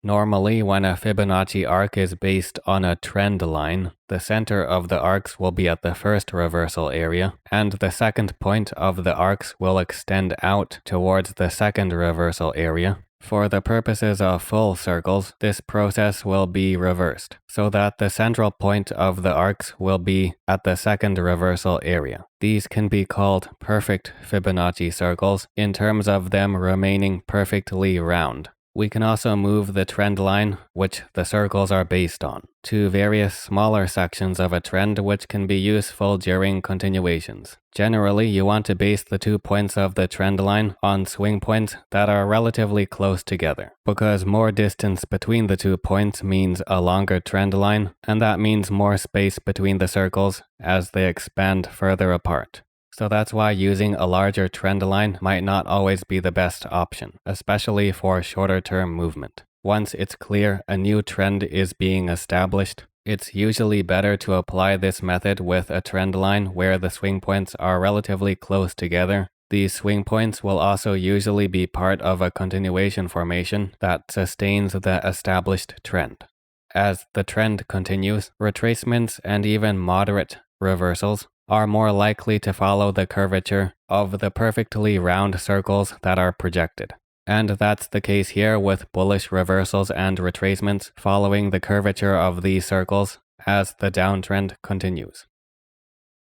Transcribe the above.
Normally, when a Fibonacci arc is based on a trend line, the center of the arcs will be at the first reversal area, and the second point of the arcs will extend out towards the second reversal area. For the purposes of full circles, this process will be reversed, so that the central point of the arcs will be at the second reversal area. These can be called perfect Fibonacci circles in terms of them remaining perfectly round. We can also move the trend line, which the circles are based on, to various smaller sections of a trend which can be useful during continuations. Generally, you want to base the 2 points of the trend line on swing points that are relatively close together, because more distance between the 2 points means a longer trend line, and that means more space between the circles as they expand further apart. So that's why using a larger trend line might not always be the best option, especially for shorter term movement. Once it's clear a new trend is being established, it's usually better to apply this method with a trend line where the swing points are relatively close together. These swing points will also usually be part of a continuation formation that sustains the established trend. As the trend continues, retracements and even moderate reversals are more likely to follow the curvature of the perfectly round circles that are projected. And that's the case here with bullish reversals and retracements following the curvature of these circles as the downtrend continues.